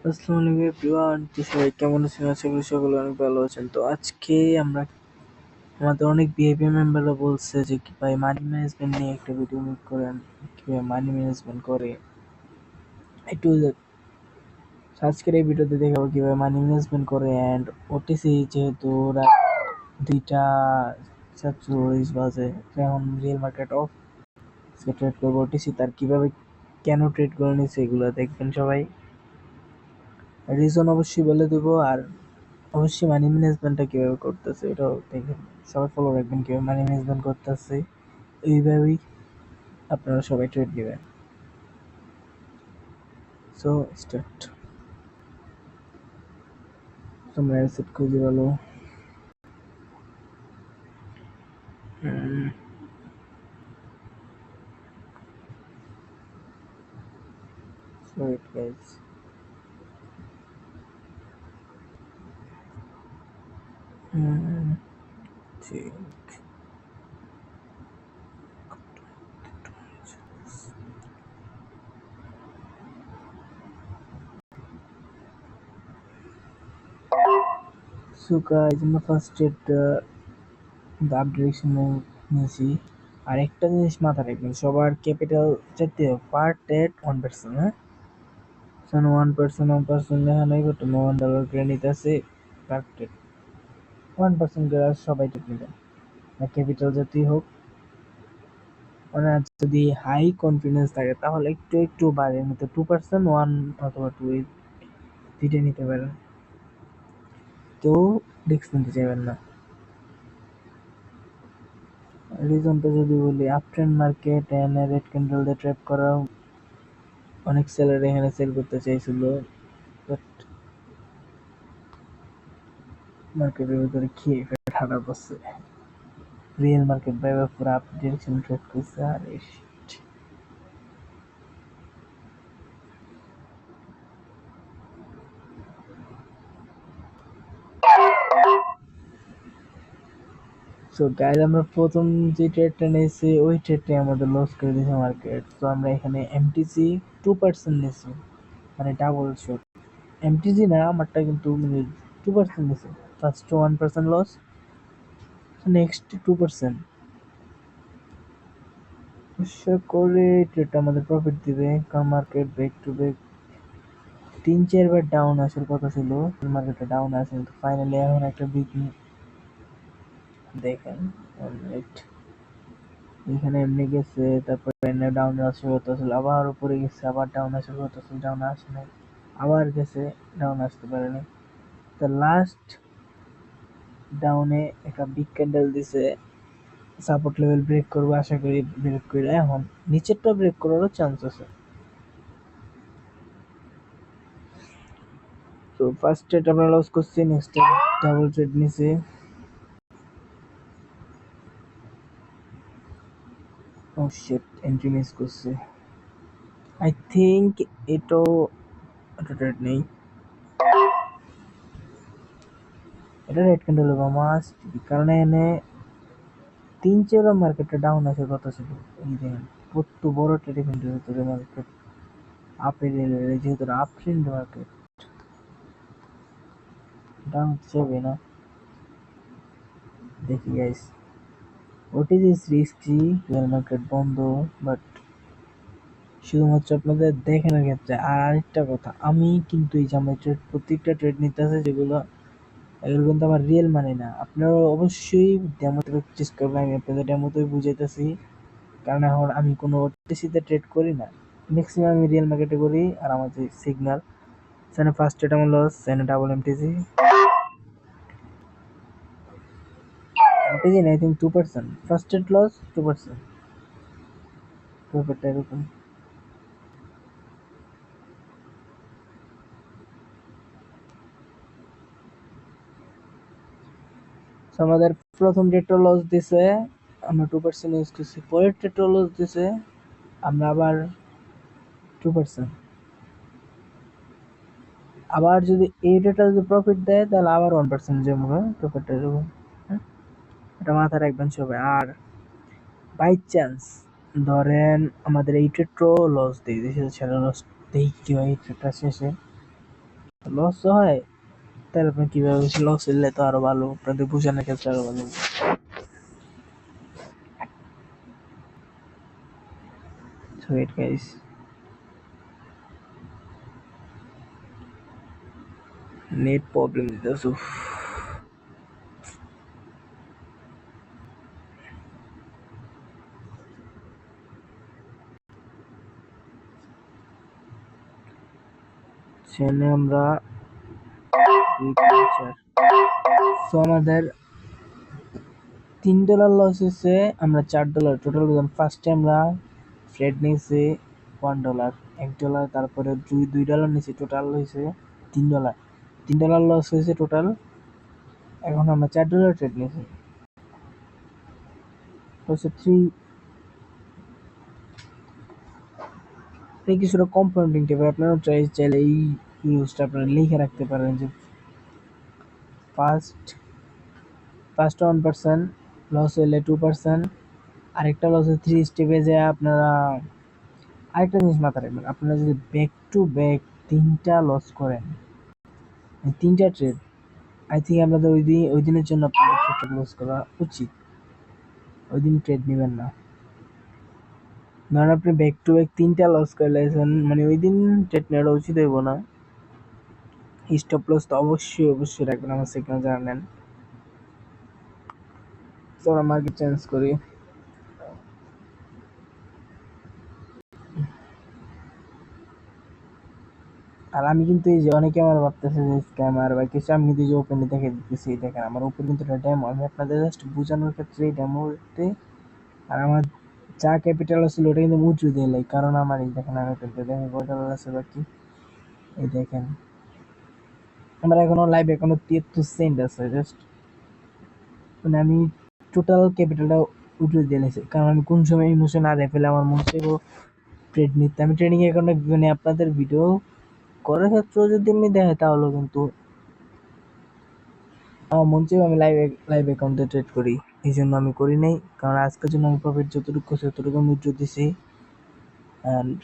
আসসালামু আলাইকুম এভরিওয়ান, তো সবাই কেমন আছেন? আশা করি সকলে অনেক ভালো আছেন। তো আজকে আমরা আমাদের অনেক বিহেভিয়ার মেম্বাররা বলছে যে কি ভাই মানি ম্যানেজমেন্ট নিয়ে একটা ভিডিও মেক করেন, কিভাবে মানি ম্যানেজমেন্ট করে একটু। আজকের এই ভিডিওতে দেখাবো কিভাবে মানি ম্যানেজমেন্ট করে। অ্যান্ড ওটিসি যেহেতু রাত 2:47 বাজে, এখন রিয়েল মার্কেট অফ, ট্রেড করবো ওটিসি, তার কিভাবে কেন ট্রেড করে নিচ্ছে এগুলো দেখবেন সবাই। রিজন অবশ্যই বলে দেবো, আর অবশ্যই মানি ম্যানেজমেন্টটা কিভাবে করতেছে এটাও দেখবেন। সবাই ফলো রাখবেন কিভাবে মানি ম্যানেজমেন্ট করতেছে, এইভাবেই আপনারা সবাই ট্রেড নেবেন। So start. তোমরা অ্যাসেট খুঁজে ভালো। Sorry guys. ঠিক। সো গাইস, আমরা ফার্স্ট ট্রেড আপ ডিরেকশনে নিয়েছি। আর একটা জিনিস মাথায় রাখবেন, সবার ক্যাপিটাল চাইতে পার ট্রেড 1%। হ্যাঁ, 1% লেখা নাই, বাট $1 করে নিতেছে পার ট্রেড। 1% করে সবাই ট্রেড নেবেন, ক্যাপিটাল যতই হোক। মানে যদি হাই কনফিডেন্স থাকে তাহলে একটু একটু বাড়িয়ে নিতে 2%, 1 অথবা 2 দুইটা নিতে পারেন। তো রিস্ক নিতে চাইবেন না। রিজনটা যদি বলি, up trend market and red candle দিয়ে ট্র্যাপ করা, অনেক সেলার এখানে সেল করতে চাইছিল, বাট মার্কেটের ভিতরে খেয়ে ফেলে ঠান্ডা পড়ছে। রিয়েল মার্কেট বাইরে পুরো আপ ডিরেকশন ট্রেড করছে। আর সো গাইজ, আমরা প্রথম যে ট্রেডটা নিয়েছি ওই ট্রেডটাই আমাদের লস করে দিয়েছে মার্কেট। তো আমরা এখানে এমটিসি 2% নিয়েছি, মানে ডাবল শট। এমটিসি না আমারটা, কিন্তু মানে 2% নিয়েছি। First 1% loss, next 2%। আশা করে ট্রেডটা আমাদের প্রফিট দিবে, কারণ মার্কেট ব্রেক টু ব্রেক 3-4 বার ডাউন আসার কথা ছিল। মার্কেটটা ডাউন আসে, কিন্তু ফাইনালি এখন একটা বিগ দেখেন। এখানে এমনি গেছে, তারপরে এনে ডাউন আসার কথা ছিল, আবার উপরে গেছে, আবার ডাউন আসার কথা ছিল, ডাউন আসে নাই, আবার গেছে, ডাউন আসতে পারেনি। তো লাস্ট ডাউনে একটা বিগ ক্যান্ডেল দিছে, সাপোর্ট লেভেল ব্রেক করবো আশা করি। ব্রেক করে এখন নিচেরটা ব্রেক করারও চান্স আছে। তো ফার্স্ট ট্রেড আমরা লস করছি, নেক্সট ডাবল ট্রেড নিছি। ও শিট, এন্ট্রি মিস করছি। আই থিংক এটাও একটা ট্রেড নেই, এটা রেড ক্যান্ডেল হবে মাস্ট, কারণ এনে 3-4 মার্কেটটা ডাউন আসার কথা ছিল। এই দেখেন কত বড় ট্রেড ইভেন্টের ভিতরে মার্কেট আপের, যেহেতু আপ ট্রেন্ড মার্কেট, ডাউন যাবে না। দেখি guys, OTG is risky, real market বন্ধ, বাট শুধুমাত্র আপনাদের দেখানোর ক্ষেত্রে। আর আরেকটা কথা, আমি কিন্তু এই যে আমার ট্রেড, প্রত্যেকটা ট্রেড নিতে আছে যেগুলো, এগুলো কিন্তু আমার রিয়েল মানে না। আপনারা অবশ্যই ডেমোতে প্র্যাকটিস করবেন, আমি আপনাদের ডেমোতেই বুঝাইতেছি, কারণ এখন আমি কোনো ওটিসিতে ট্রেড করি না, ম্যাক্সিমাম আমি রিয়েল মার্কেটে করি। আর আমার যে সিগন্যাল, সেখানে ফার্স্ট ট্রেড আমার লস, সেখানে ডাবল এমটিসি। এমটিসি না, I think 2%, first trade loss 2%, ব্যাপারটা এরকম। আমাদের প্রথম ট্রেডটা লস দিছে, আমরা 2% ইউজ করছি। পরের ট্রেডটা লস দিছে, আমরা আবার 2%। আবার যদি এই ট্রেডটা যদি প্রফিট দেয় তাহলে আবার 1% জমবে প্রফিটটা, এরকম। এটা মাথায় রাখবেন সবাই। আর বাই চান্স ধরেন আমাদের এই ট্রেডটাও লস দিয়ে দিয়েছে, সেটা লস, দেখি কি হয় এই ট্রেডটা শেষে। লস হয়, তাহলে আপনি কিভাবে লস হলে তো আরো ভালো, আপনাদের বোঝানোর ক্ষেত্রে আরো ভালো। So wait guys, net problem দিতেছে। সেখানে আমরা সো আমাদের $3 লস হয়েছে, আমরা $4 টোটাল। ফার্স্টে আমরা ফ্রেড নিয়েছি $1, $1, তারপরে $2 নিয়েছি, টোটাল হয়েছে $3। $3 লস হয়েছে টোটাল। এখন আমরা $4 ট্রেড নিয়েছি, হচ্ছে 3। এই কিছুটা কম্পাউন্ডিং টাইপের, আপনারা চাইলে এই ইউজটা আপনারা লিখে রাখতে পারেন যে ফার্স্ট ফার্স্ট 1%, লস হলে 2%, আরেকটা লস হলে 3 স্টেপে যায় আপনারা। আরেকটা জিনিস মাথায় রাখবেন, আপনারা যদি ব্যাক টু ব্যাক 3টা লস করেন, 3টা ট্রেড, আই থিঙ্ক আপনাদের ওই দিনের জন্য আপনাদের ট্রেড লস করা উচিত। ওই দিন ট্রেড নেবেন না। ধরেন আপনি ব্যাক টু ব্যাক 3টা লস করলেন, মানে ওই দিন ট্রেড নেওয়া উচিত হইব না। স্টপ লস তো অবশ্যই অবশ্যই রাখবেন, আমার সিগন্যাল জানেন। তো আমরা মার্কেট চেঞ্জ করি। আর আমি কিন্তু এই যে অনেকে আমার ভাবতেছে যে স্ক্যামার বা কিছু, আমি কিন্তু যে ওপেনলি দেখে দিতেছি, দেখেন আমার উপর কিন্তু একটা ডেমো, আমি আপনাদের জাস্ট বোঝানোর ক্ষেত্রে এই ডেমোতে। আর আমার যা ক্যাপিটাল আছে ওটা কিন্তু মুচু দিয়ে লাই, কারণ আমার এই দেখেন আমি কিন্তু দেখেন কয়টা আছে বাকি। এই দেখেন আমার এখনো লাইভ এখনো 73 সেন্ট আছে, জাস্ট মানে আমি টোটাল ক্যাপিটালটা উঠে দিয়ে নিয়েছি, কারণ আমি কোন সময় ইমোশন আর ফেলে আমার মন চাইবো ট্রেড নিতে। আমি ট্রেডিং অ্যাকাউন্টে মানে আপনাদের ভিডিও করার ক্ষেত্রে যদি আমি দেখে, তাহলে কিন্তু আমার মন চাইবে আমি লাইভ অ্যাকাউন্টে ট্রেড করি। এই জন্য আমি করি নাই, কারণ আজকের জন্য আমি প্রফিট যতটুকু করছি ততটুকু আমি উইথড্র দিছি। অ্যান্ড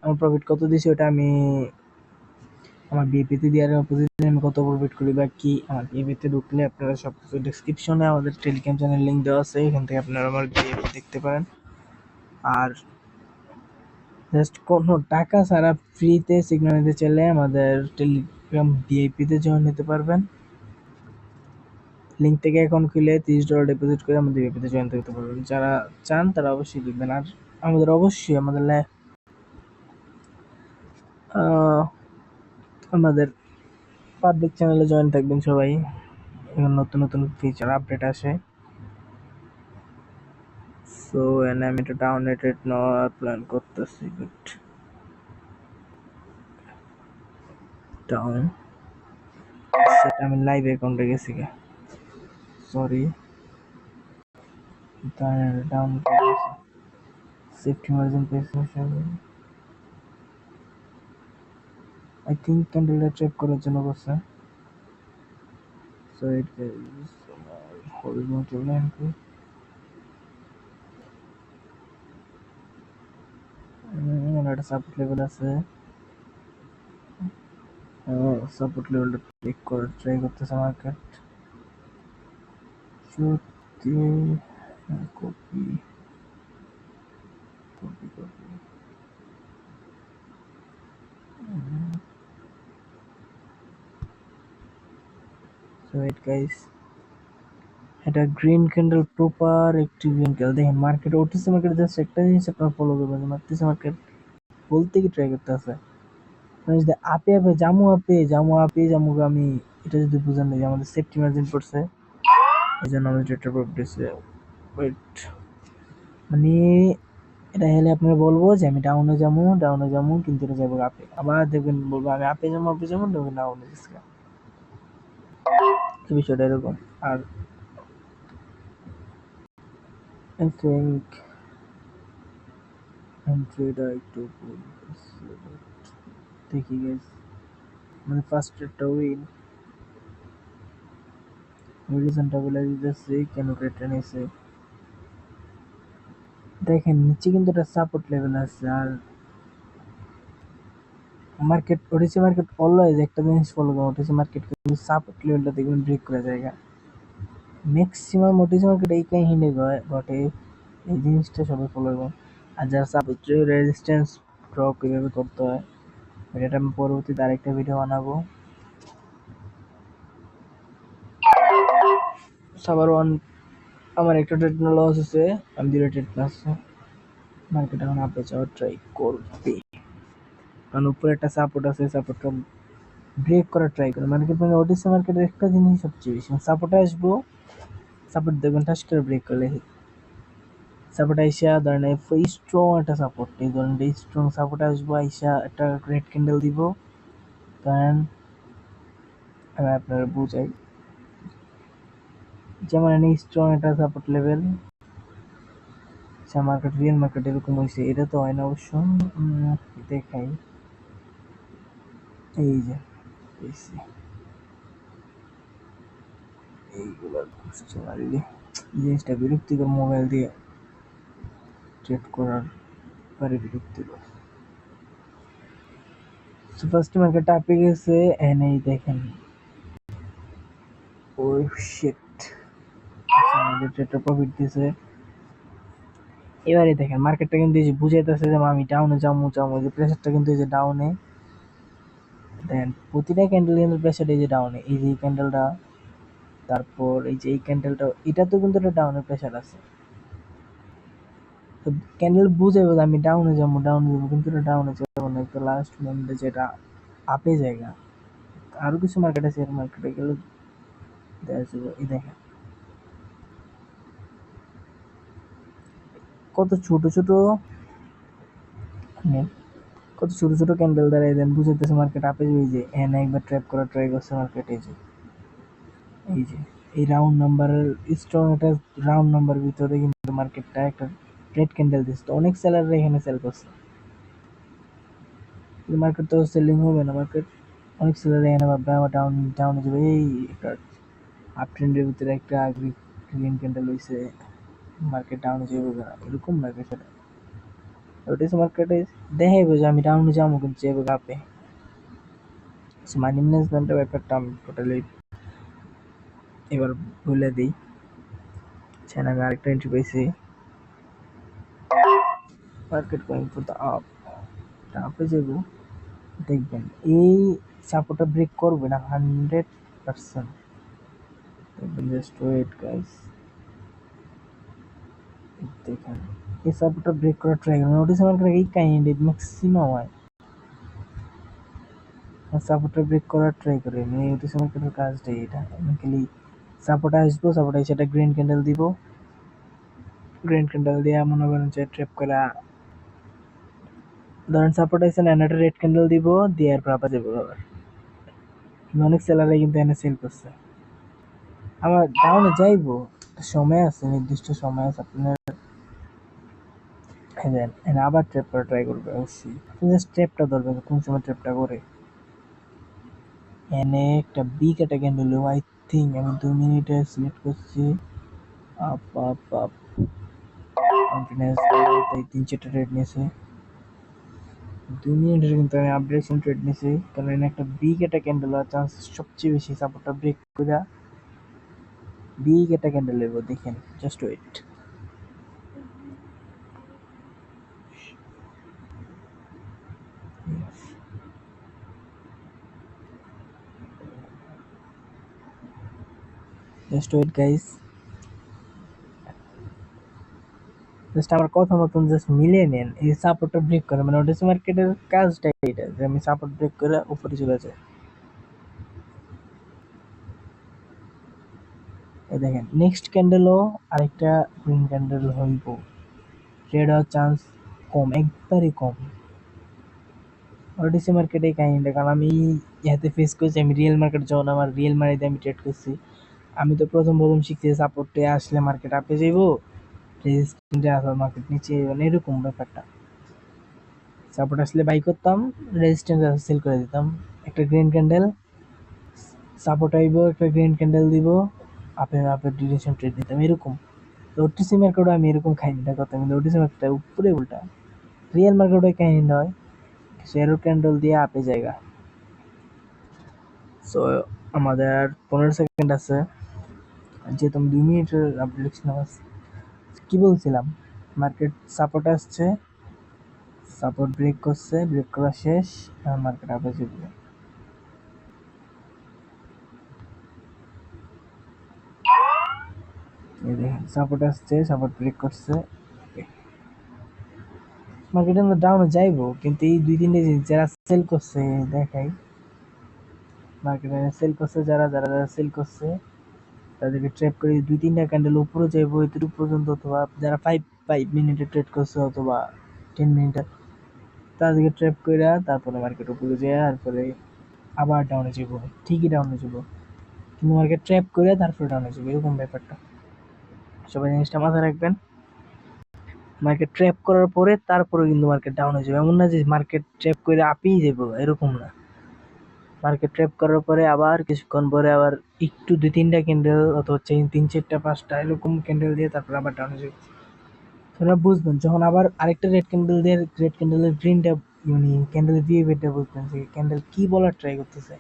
আমার প্রফিট কত দিছি ওটা আমি আমার বিএপিতে দেওয়ার অপোজিটে আমি কত প্রফিট করি বা কি, আমার বিএপিতে ঢুকলে আপনারা সব কিছু ডেসক্রিপশনে আমাদের টেলিগ্রাম চ্যানেল লিঙ্ক দেওয়া আছে, এখান থেকে আপনারা আমার বিএপি দেখতে পারেন। আর জাস্ট কোনো টাকা ছাড়া ফ্রিতে সিগন্যাল নিতে চাইলে আমাদের টেলিগ্রাম ভিআইপিতে জয়েন নিতে পারবেন। লিঙ্ক থেকে অ্যাকাউন্ট খুলে $30 ডিপোজিট করে আমাদের ভিআইপিতে জয়েন করতে পারবেন। যারা চান তারা অবশ্যই দেখবেন। আর আমাদের অবশ্যই আমাদের পাবলিক চ্যানেলে জয়েন থাকবেন সবাই, এখন নতুন নতুন ফিচার আপডেট আসে। সো আমি এটা ডাউনলোডেড নেওয়ার প্ল্যান করতেছি, বাট ডাউন সেটা আমি লাইভ অ্যাকাউন্টে গেছি গা, সরি। ডাউন করতেছি সেফটি মার্জিন পেয়েছি। আই থিঙ্ক ক্যান্ডেলটা চেক করার জন্য করছে। So it is horizontal line কো একটা সাপোর্ট লেভেল আছে, সাপোর্ট লেভেলটা ক্লিক করে ট্রাই করতেছে মার্কেট। সত্যি copy copy copy so it guys, এটা গ্রিন ক্যান্ডেল প্রপার একটি গ্রিন ক্যান্ডেল। দেখেন মার্কেট ওটিসি মার্কেট জাস্ট একটা জিনিস আপনারা ফলো করবেন, ওটিসি মার্কেট বলতে কি ট্রাই করতে আছে, মানে যদি আপে আপে জামু আমি এটা যদি বুঝেন না যে আমাদের সেফটি মার্জিন পড়ছে, এই জন্য আমাদের ট্রেডটা প্রফিট হচ্ছে। ওয়েট, মানে এটা হলে আপনারা বলবো যে আমি ডাউনে যাবো কিন্তু এটা যাবো আপে, আবার দেখবেন বলবো আমি আপে যাবো দেখবেন ডাউনে গেছে। বিষয়টা এরকম। আর আই থিঙ্ক এন্ট্রিটা একটু ভুল করছে, দেখি গাইস মানে ফার্স্ট ট্রেডটা হরিজন্টাল বলে দিতেছি কেন ট্রেডটা নিয়েছে। দেখেন নিচে কিন্তু একটা সাপোর্ট লেভেল আছে, আর মার্কেট ওটিসি মার্কেট অলওয়েজ একটা জিনিস ফলো করো, ওটিসি মার্কেট কিন্তু সাপোর্ট লেভেলটা দেখবেন ব্রেক করে জায়গা ম্যাক্সিমাম ওটিসি মার্কেট এই কাহিনী ঘটে, এই জিনিসটা সবাই ফলো করো। আর যারা সাপোর্ট রেজিস্ট্যান্স ড্র কীভাবে করতে হয় এটা আমি পরবর্তীতে আরেকটা ভিডিও বানাবো। সাবার ওয়ান আমার একটা ট্রেড লস আছে, আমি দুটো ট্রেড আছে, মার্কেট এখন আপে যাওয়ার ট্রাই করবে, কারণ উপরে একটা সাপোর্ট আছে, সাপোর্টটা ব্রেক করার ট্রাই করে। মার্কেট মানে ওটিসি মার্কেটের একটা জিনিস সবচেয়ে বেশি, সাপোর্টে আসবো, সাপোর্ট দেখবেন ঠাস করে ব্রেক করলে সাপোর্ট আইসা ধরেন স্ট্রং একটা সাপোর্ট, এই ধরেন স্ট্রং সাপোর্ট আসবো, আইসা একটা রেড ক্যান্ডেল দিব, কারণ আমি আপনারা বুঝাই, যেমন এনে স্ট্রং একটা support level market real market এরকম হয়েছে, এটা তো হয় না অবশ্য। দেখাই, এই যে এইগুলো জিনিসটা বিরক্তিকর, মোবাইল দিয়ে ট্রেড করার পরে বিরক্তিকর। ফার্স্ট মার্কেট আপে গেছে, এনেই দেখেন ও শিট, আমাদের ট্রেডটা প্রফিট দিছে। এবারে দেখেন মার্কেটটা কিন্তু এই যে বুঝাইতেছে যে আমি ডাউনে যাবো, যে প্রেসারটা কিন্তু এই যে ডাউনে, দেখেন প্রতিটা ক্যান্ডেল কিন্তু প্রেসার এই যে ডাউনে, এই যে এই ক্যান্ডেলটা, তারপর এই যে এই ক্যান্ডেলটা, এটা তো কিন্তু একটা ডাউনের প্রেসার আছে, তো ক্যান্ডেল বুঝাইবো যে আমি ডাউনে যাবো, কিন্তু এটা ডাউনে যাবো না, তো লাস্ট মোমেন্টে যেটা আপে জায়গা। আরো কিছু মার্কেট আছে, এর মার্কেটে গেলে দেখা যাবে, এই দেখেন কত ছোট ছোট কত ছোট ছোট ক্যান্ডেল দ্বারা দেন বুঝাইতেছে মার্কেট আপে যাবে। এই যে এনে একবার ট্র্যাপ করা ট্রাই করছে মার্কেট, এই যে এই রাউন্ড নাম্বারের স্ট্রং একটা রাউন্ড নাম্বার ভিতরে কিন্তু মার্কেটটা একটা রেড ক্যান্ডেল দিচ্ছে, তো অনেক সেলাররা এখানে সেল করছে, মার্কেট তো সেলিং হবে না, মার্কেট অনেক সেলার এখানে ভাববে আমার ডাউনে যাবে, এই একটা আপ ট্রেন্ডের ভিতরে একটা গ্রিন ক্যান্ডেল হয়েছে, মার্কেট ডাউনে যাবে না, এরকম না বিষয়টা। ওটা মার্কেটে দেখাইবো যে আমি ডাউনে যাবো, কিন্তু যাবো আপে। মানি ম্যানেজমেন্টের ব্যাপারটা আমি টোটালি এবার ভুলে দিই। আমি আরেকটা এন্ট্রি পেয়েছি, market going for the up, আপে যাবো, দেখবেন এই সাপোর্টটা ব্রেক করবে না 100%, দেখবেন, জাস্ট ওয়েট গাইস, দেখেন এই সাপোর্টটা ব্রেক করার ট্রাই করবেন, নোটিস মার্কেট এই কাইন্ড ম্যাক্সিমাম হয় সাপোর্টটা ব্রেক করার ট্রাই করে, নোটিস মার্কেটের কাজটাই এটা, আমি খালি সাপোর্ট আসবো, সাপোর্ট এসে একটা গ্রিন ক্যান্ডেল দিব, গ্রিন ক্যান্ডেল দিয়ে মনে করেন যে ট্র্যাপ করা, ধরেন সাপোর্ট আসছে না, একটা রেড ক্যান্ডেল দিব, দিয়ে এরপর আবার যাবো আবার, অনেক সেলারে কিন্তু এনে সেল করছে, আমার ডাউনে যাইবো, সময় আছে, নির্দিষ্ট সময় আছে, আপনার আবার ট্র্যাপ করা ট্রাই করবে অবশ্যই, আপনি জাস্ট ট্র্যাপটা ধরবেন কোন সময় ট্র্যাপটা করে। এনে একটা বিগ একটা ক্যান্ডেল, আই থিঙ্ক আমি 2 মিনিটে সিলেক্ট করছি, আপ আপ আপ কন্টিনিউয়াস, তাই 3-4টা ট্রেড নিয়েছে, 2 মিনিটের কিন্তু আমি আপডেশন ট্রেড নিয়েছি, কারণ এনে একটা বিগ একটা ক্যান্ডেল হওয়ার চান্স সবচেয়ে বেশি, সাপোর্টটা ব্রেক করে বিগ একটা ক্যান্ডেল নেবো, দেখেন just wait. Just wait guys, just আমার কথা মতন জাস্ট মিলিয়ে নেন, এই সাপোর্টটা ব্রেক করে, মানে ওডিসি মার্কেটের কাজটাই এটা, যে আমি সাপোর্ট ব্রেক করে উপরে চলে যাই। এই দেখেন নেক্সট ক্যান্ডেলও আরেকটা গ্রিন ক্যান্ডেল হইব, ট্রেড হওয়ার চান্স কম, একবারই কম ওডিসি মার্কেটে কাহিনীটা, কারণ আমি ইহাতে ফেস করছি, আমি রিয়েল মার্কেট যখন আমার রিয়েল মানিতে আমি ট্রেড করছি, আমি তো প্রথম শিখছি সাপোর্টে আসলে মার্কেট আপে যাইবো, রেজিস্ট্যান্সে আসার মার্কেট নিচে, মানে এরকম ব্যাপারটা, সাপোর্ট আসলে বাই করতাম, রেজিস্ট্যান্স সেল করে দিতাম, একটা গ্রিন ক্যান্ডেল সাপোর্ট আইব, একটা গ্রিন ক্যান্ডেল দিব, আপের ডিরেকশন ট্রেড দিতাম, এরকম। ওটিসি মার্কেটও আমি এরকম খাইনি, কথা, কিন্তু ওটিসি মার্কেটটা উপরে উল্টা, রিয়েল মার্কেটে কাহিনী নয়, শেয়ারও ক্যান্ডেল দিয়ে আপে জায়গা। সো আমাদের আর 15 সেকেন্ড আছে, যেহেতু আমি 2 মিনিটের আপডেট লিখছিলাম। কি বলছিলাম, মার্কেট সাপোর্ট আসছে, সাপোর্ট ব্রেক করছে, ব্রেক করা শেষ, আর মার্কেট আপে যাবে। এই দেখেন সাপোর্ট আসছে, সাপোর্ট ব্রেক করছে, মার্কেট আমরা ডাউনে যাইবো, কিন্তু এই 2-3 জিনিস যারা সেল করছে দেখাই, মার্কেটে সেল করছে যারা যারা যারা সেল করছে তাদেরকে ট্রেড করে 2-3টা ক্যান্ডেল উপরে যাইবো এতটুকু পর্যন্ত, অথবা যারা 5 মিনিটে ট্রেড করছে অথবা 10 মিনিটে, তাদেরকে ট্রেড করে তারপরে মার্কেট উপরে যায়, তারপরে আবার ডাউনে যাবো, ঠিকই ডাউনে যাবো, কিন্তু মার্কেট ট্র্যাপ করে তারপরে ডাউনে যাবে, এরকম ব্যাপারটা সবাই জিনিসটা মাথায় রাখবেন। মার্কেট ট্র্যাপ করার পরে তারপরে কিন্তু মার্কেট ডাউনে যাবে, এমন না যে মার্কেট ট্র্যাপ করে আপেই যাবো, এরকম না। মার্কেট ট্র্যাপ করার পরে আবার কিছুক্ষণ পরে আবার একটু 2-3টা ক্যান্ডেল অথবা 3-4টা 5টা এরকম ক্যান্ডেল দিয়ে তারপর আবার ডাউনে যাবে। আপনারা বুঝবেন যখন আবার আরেকটা রেড ক্যান্ডেল দিয়ে, রেড ক্যান্ডেলের গ্রিনটা মানে ক্যান্ডেলের বিহেভিয়ারটা বুঝবেন যে ক্যান্ডেল কি বলার ট্রাই করতেছে,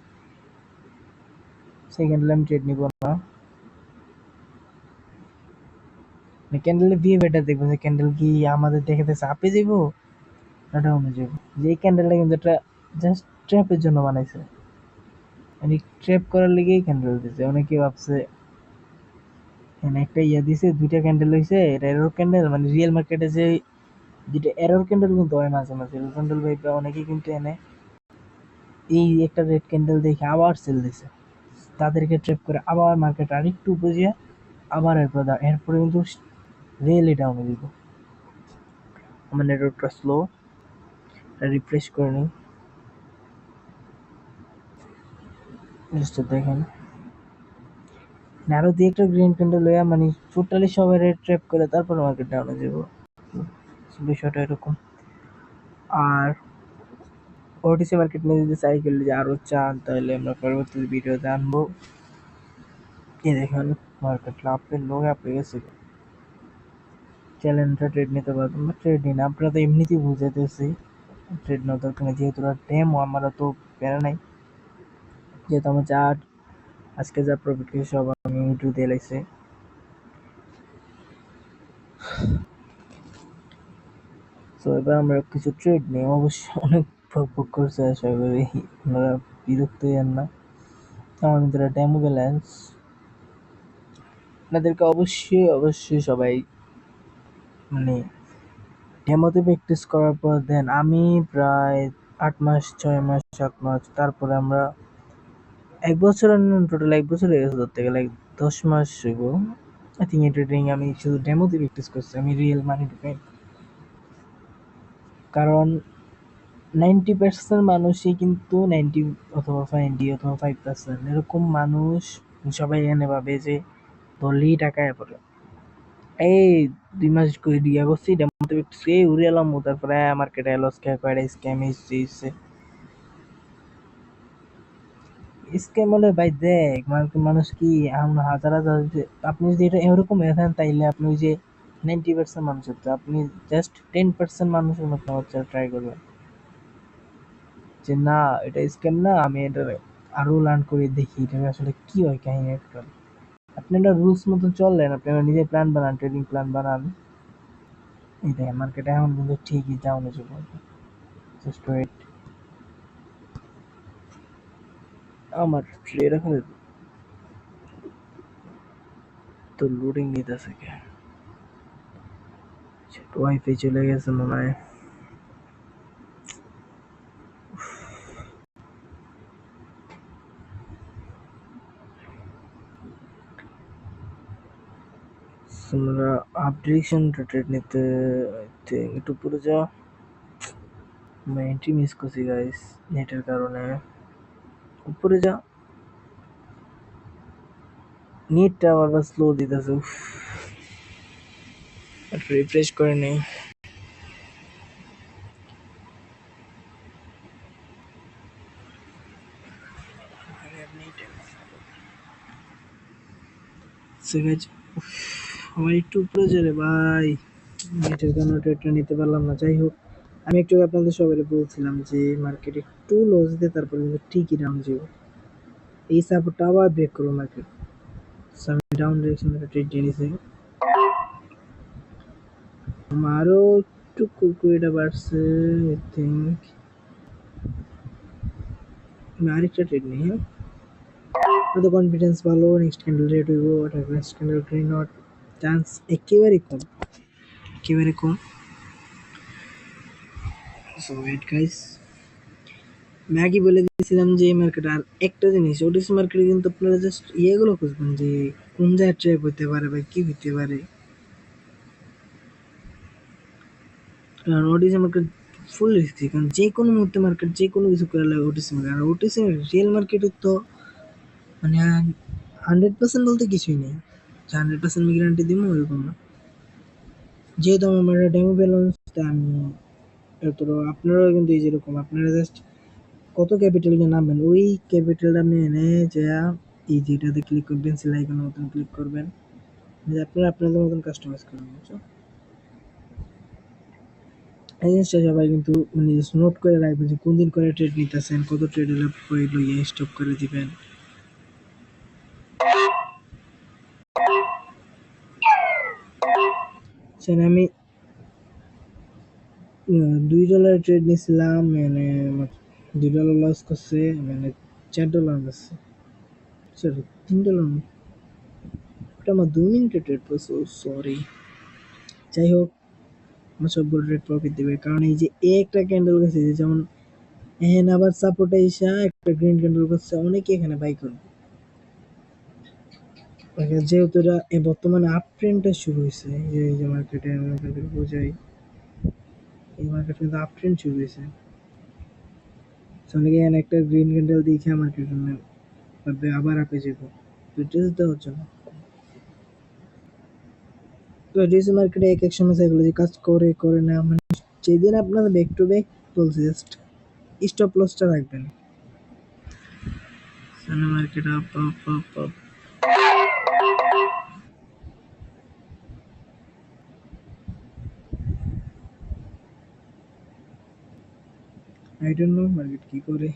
সেই ক্যান্ডেল আমি ট্রেড নিব না। ক্যান্ডেলের বিহেভিয়ারটা দেখবেন যে ক্যান্ডেল কি আমাদের দেখাতেছে আপে যাবো না ডাউনে যাবো। যে এই ক্যান্ডেলটা কিন্তু একটা জাস্ট ট্র্যাপের জন্য বানাইছে, মানে ট্র্যাপ করার লেগেই ক্যান্ডেল দিছে। অনেকে ভাবছে এখানে একটা ইয়া দিছে, 2টা ক্যান্ডেল হয়েছে, এটা এরর ক্যান্ডেল, মানে রিয়েল মার্কেটে যে 2টা এরর ক্যান্ডেল কিন্তু হয় মাঝে মাঝে, এরর ক্যান্ডেল ভাইবা অনেকে কিন্তু এনে এই একটা রেড ক্যান্ডেল দেখে আবার সেল দিছে, তাদেরকে ট্র্যাপ করে আবার মার্কেট আরেকটু বুঝিয়ে আবার এরপরে কিন্তু রিয়েলি ডাউনে দিব। আমার নেটওয়ার্কটা স্লো, রিফ্রেশ করে নিই, জিনিসটা দেখেন। আরো দিয়ে একটা গ্রিন ক্যান্ডেল লইয়া মানে টোটালি সবাই রেড ট্র্যাপ করে তারপর মার্কেট ডাউনে যাব, বিষয়টা এরকম। আর ওটিসি মার্কেট নিয়ে যদি সাইকেল যদি আরো চান তাহলে আমরা পরবর্তী ভিডিওতে আনবো। এই দেখেন মার্কেট লাভের লোক আপে গেছে, চ্যালেঞ্জটা ট্রেড নিতে পারবেন না, ট্রেড নিন, আপনারা তো এমনিতেই বুঝাইতেছি ট্রেড নেওয়ার দরকার নেই, যেহেতু ডেমো আমরা তো প্যারা নাই, যেহেতু আমার যা আজকে যা প্রফিট কিছু সব আমি ইউটিউব দিয়ে লাইছি। তো এবার আমরা কিছু ট্রেড নিই, অবশ্য অনেক বক করছে, আশা করি আপনারা বিরক্ত হইয়েন না। আমার কিন্তু ডেমো ব্যালেন্স, আপনাদেরকে অবশ্যই অবশ্যই সবাই মানে ডেমোতে প্র্যাকটিস করার পর দেন আমি প্রায় 8 মাস 6 মাস 7 মাস, তারপরে আমরা 1 বছর, টোটাল 1 বছর হয়ে গেছে ধরতে গেলে, 10 মাস হইব আই থিঙ্ক। ট্রেডিং আমি শুধু ডেমোতে প্র্যাকটিস করছি, আমি রিয়েল মানি ঢুকাই, কারণ 90% মানুষই কিন্তু 90 অথবা 20 অথবা 5% এরকম মানুষ সবাই এনে ভাবে যে ধরলেই টাকায় পড়ে। এই 2 মাস করে দিয়া করছি ডেমোতে প্র্যাকটিস, এই উড়ে এলাম, তারপরে মার্কেটে লস খেয়ে কয়টা স্ক্যাম এসছে। স্ক্যাম হলে ভাই দেখ মানুষ কি হাজার হাজার আপনি যদি এটা এরকম হয়ে থাকেন তাইলে আপনি ওই যে 90% মানুষের তো আপনি জাস্ট 10% মানুষের মতো হচ্ছে ট্রাই করবেন যে না এটা স্ক্যাম না, আমি এটা আরো লার্ন করে দেখি এটা আসলে কি হয় কাহিনী একটা। আপনি একটা রুলস মতো চললেন, আপনি নিজে প্ল্যান বানান, ট্রেডিং প্ল্যান বানান, এই দেখেন মার্কেটে এখন কিন্তু ঠিকই ডাউনে চলে, জাস্ট ওয়েট। আমার ট্রেড এখন তো লোডিং নিতেছে, কে ওয়াইফাই চলে গেছে মনে হয়। আমরা আপডেশন ট্রেড নিতে একটু উপরে যা, আমি এন্ট্রি মিস করছি গাইস নেটের কারণে। উপরে যা, নেটটা আবার স্লো দিতেছে, একটু রিফ্রেশ করে নেই। আমার একটু উপরে যা রে ভাই, নেটের কারণে ট্রেডটা নিতে পারলাম না, যাই হোক আমি একটু আপনাদের সবাই বলছিলাম যে মার্কেট একটু লস দিয়ে তারপরে কিন্তু ঠিকই ডাউন যাবে, এই সাপোর্টটা আবার ব্রেক করবো মার্কেট। আমি ডাউন ডিরেকশন ট্রেড নিয়ে নিছি, আমারও একটু কুকুরিটা বাড়ছে, আই থিঙ্ক আমি আরেকটা ট্রেড নিই। হ্যাঁ, তো কনফিডেন্স ভালো, নেক্সট ক্যান্ডেল রেড হইব, next candle green not, chance একেবারে কম, একেবারে কম। সো ওয়েট গাইস, আমি আগে বলে দিয়েছিলাম যে এই মার্কেট আর একটা জিনিস, ওটিসি মার্কেটে কিন্তু আপনারা জাস্ট ইয়েগুলো খুঁজবেন যে কোন জায়গায় ট্র্যাপ হতে পারে বা কি হতে পারে, কারণ ওটিসি মার্কেট ফুল রিস্কি, কারণ যে কোনো মুহূর্তে মার্কেট যে কোনো কিছু করে লাগে ওটিসি মার্কেট। আর ওটিসি রিয়েল মার্কেটের তো মানে 100% বলতে কিছুই নেই, 100% গ্যারান্টি দিব ওইরকম না। যেহেতু আমার ডেমো ব্যালেন্স, আমি এতটা আপনারাও কিন্তু এই যেরকম আপনারা জাস্ট কত ক্যাপিটাল দিয়ে নামবেন, ওই ক্যাপিটালটা নিয়ে এনে যা এই যেটাতে ক্লিক করবেন, সেলাই আইকনের মতন ক্লিক করবেন, যে আপনারা আপনাদের মতন কাস্টমাইজ করবেন, বুঝছো? এই জিনিসটা সবাই কিন্তু মানে জাস্ট নোট করে রাখবেন যে কোন দিন করে ট্রেড নিতেছেন, কত ট্রেড হলে পরে লইয়ে স্টপ করে দিবেন। সেখানে আমি $2 ট্রেড নিয়েছিলাম, মানে $2 লস করছে, মানে $4 গেছে, সরি $3, ওটা আমার 2 মিনিটের ট্রেড পড়ছে, সরি। যাই হোক, আমার সবগুলো ট্রেড প্রফিট দেবে, কারণ এই যে একটা ক্যান্ডেল গেছে, যেমন এখানে আবার সাপোর্টে এসে একটা গ্রিন ক্যান্ডেল করছে, অনেকে এখানে বাই করবে, যেহেতু এটা বর্তমানে আপ ট্রেন্ডটা শুরু হয়েছে, এই যে মার্কেটে বোঝাই, এই মার্কেট কিন্তু আপ ট্রেন্ড শুরু হয়েছে, অনেকে এখানে একটা গ্রিন ক্যান্ডেল দেখে মার্কেট ভাববে আবার আপে যাবো, তো হচ্ছে না। তো ডিসি মার্কেটে এক এক সময় সাইকোলজি কাজ করে করে না, মানে যেদিন আপনার ব্যাক টু ব্যাক বলছে জাস্ট স্টপ লসটা রাখবেন। Market up up up up, I don't know market কি করে।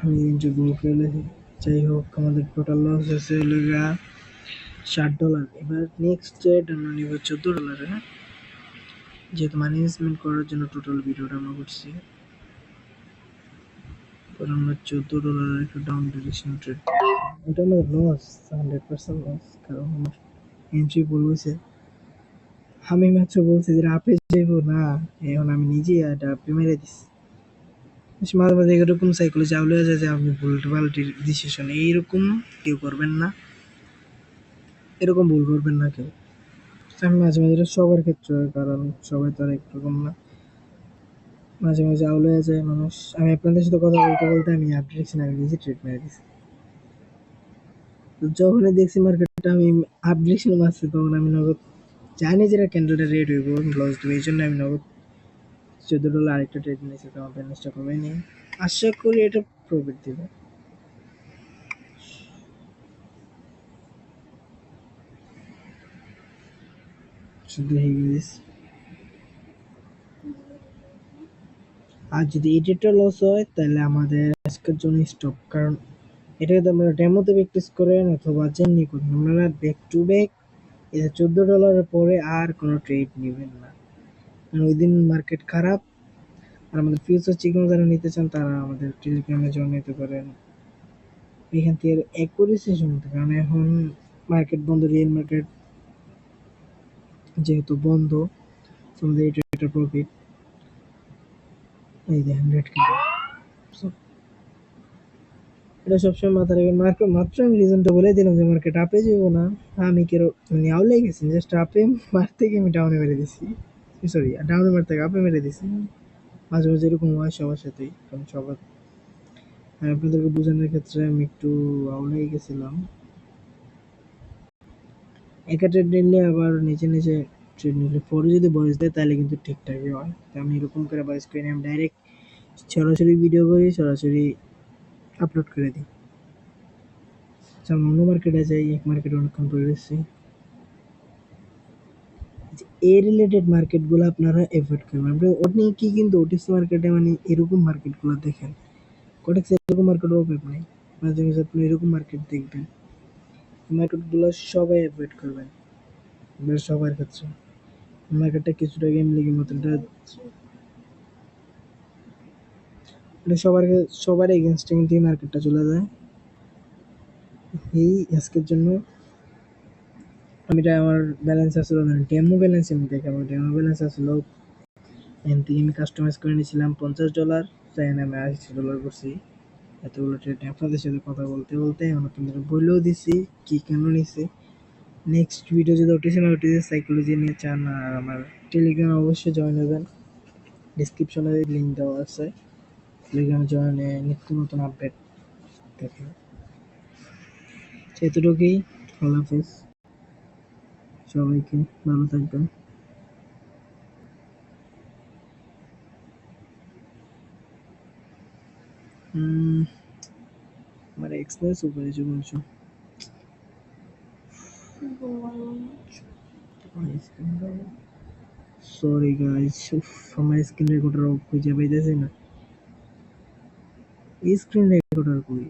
আমি ইন্টারভিউ ফেলেছি। যাই হোক, আমাদের টোটাল লস হয়েছে লেগা $60। এবার নেক্সট ট্রেড আমরা নিব $14। হ্যাঁ, যেহেতু ম্যানেজমেন্ট করার জন্য টোটাল ভিডিওটা আমরা করছি, পরে আমরা $14 একটু ডাউন ডিরেকশন ট্রেড, ওটা আমার লস, 100% লস, কারণ আমার এন্ট্রি ভুল হয়েছে। আমি মাত্র বলছি যে আপে যাইব না, এখন আমি নিজেই এটা আপে মেরে দিছি। মাঝে মাঝে এরকম সাইকোলজি আউলে যায় যে আপনি ভুলভাল ডিসিশন, এইরকম কেউ করবেন না, এরকম ভুল করবেন না কেউ। আমি মাঝে মাঝে এটা সবার ক্ষেত্রে হয়, কারণ সবাই তো আর একরকম না, মাঝে মাঝে আউলে যায় মানুষ। আমি আপনাদের সাথে কথা বলতে বলতে আমি আপ ডিরেকশন আমি নিজে ট্রেড মেরে দিছি। তো যখনই দেখছি মার্কেটটা আমি আপ ডিরেকশন মারছি, তখন আমি নগদ জানি যে ক্যান্ডেলটা রেড হইব, লস দেবো, এই জন্য আমি নগদ $14 আরেকটা ট্রেড নিয়েছি, তো আমার ব্যালেন্সটা কমে নিই, আশা করি এটা প্রফিট দেবে। শুধু হিগিস, আর যদি এডিটটা লস হয় তাহলে আমাদের আজকের জন্য স্টপ, কারণ এটাকে তো আমরা ডেমোতে প্র্যাকটিস করেন অথবা চেন্নি করেন, আপনারা ব্যাক টু ব্যাক এই $14 পরে আর কোনো ট্রেড নেবেন না, কারণ ওই দিন মার্কেট খারাপ। আর আমাদের ফিউচার চিকেন যারা নিতে চান তারা আমাদের টেলিগ্রামে জয়েন নিতে পারেন, এখান থেকে অ্যাকুরেসি শুনতে, কারণ এখন মার্কেট বন্ধ, রিয়েল মার্কেট যেহেতু বন্ধ, আমাদের এটা প্রফিট, এই যে 100 এটা সবসময় মাথায় রাখবেন। মার্কেট মাত্র আমি রিজনটা বলে দিলাম যে মার্কেট আপে যাবো না, আমি কেন মানে আউলে গেছি, জাস্ট আপে মারতে গিয়ে আমি ডাউনে মেরে দিছি, সরি ডাউনে মারতে গিয়ে আপে মেরে দিছি। মাঝে মাঝে এরকম হয় সবার সাথেই, কারণ সবার আপনাদেরকে বোঝানোর ক্ষেত্রে আমি একটু আউলে গেছিলাম। একা ট্রেড নিলে আবার নিচে নিচে ট্রেড নিলে পরে যদি ভয়েস দেয় তাহলে কিন্তু ঠিকঠাকই হয়, তো আমি এরকম করে ভয়েস করে নিয়ে আমি ডাইরেক্ট সরাসরি ভিডিও করি, সরাসরি আপলোড করে দিই। যেমন অন্য মার্কেটে যাই, এক মার্কেটে অনেকক্ষণ পরে এসেছি। এ রিলেটেড মার্কেটগুলো আপনারা এভয়েড করবেন। আপনি কি কিন্তু ওটিসি মার্কেটে মানে এরকম মার্কেটগুলো দেখেন, কোটেক্স এরকম মার্কেট অভাব নাই, মাঝে মাঝে আপনি এরকম মার্কেট দেখবেন। মার্কেটগুলো সবাই এভয়েড করবেন, সবার ক্ষেত্রে মার্কেটটা কিছুটা গেম লিগের মতো, এটা সবার এগেনস্টে কিন্তু এই মার্কেটটা চলে যায়। এই আজকের জন্য আমার ব্যালেন্স আসলো না, ডেমো ব্যালেন্স আমি দেখাবো। ডেমো ব্যালেন্স আসলো এখান থেকে আমি কাস্টমাইজ করে নিয়েছিলাম $50, তাই আমি $80 করছি। এতগুলো ট্রেড আপনাদের সাথে কথা বলতে বলতে এখন আপনাদের বলেও দিছি কি কেন নিছি। নেক্সট ভিডিও যদি ওটিসি সাইকোলজি নিয়ে চান আর আমার টেলিগ্রামে অবশ্যই জয়েন হবেন, ডিসক্রিপশনে লিঙ্ক দেওয়া আছে। টেলিগ্রামে জয়েনে নিত্য নতুন আপডেট দেখেন। এতটুকুই, আল্লাহ হাফিজ, সবাইকে ভালো থাকবেন। আমার এক্সপিরিয়েন্স উপরে যে বলছো সরি গাইস, আমার স্ক্রিন রেকর্ডার খুঁজে পাইতেছি না, স্ক্রিন রেকর্ডার কই?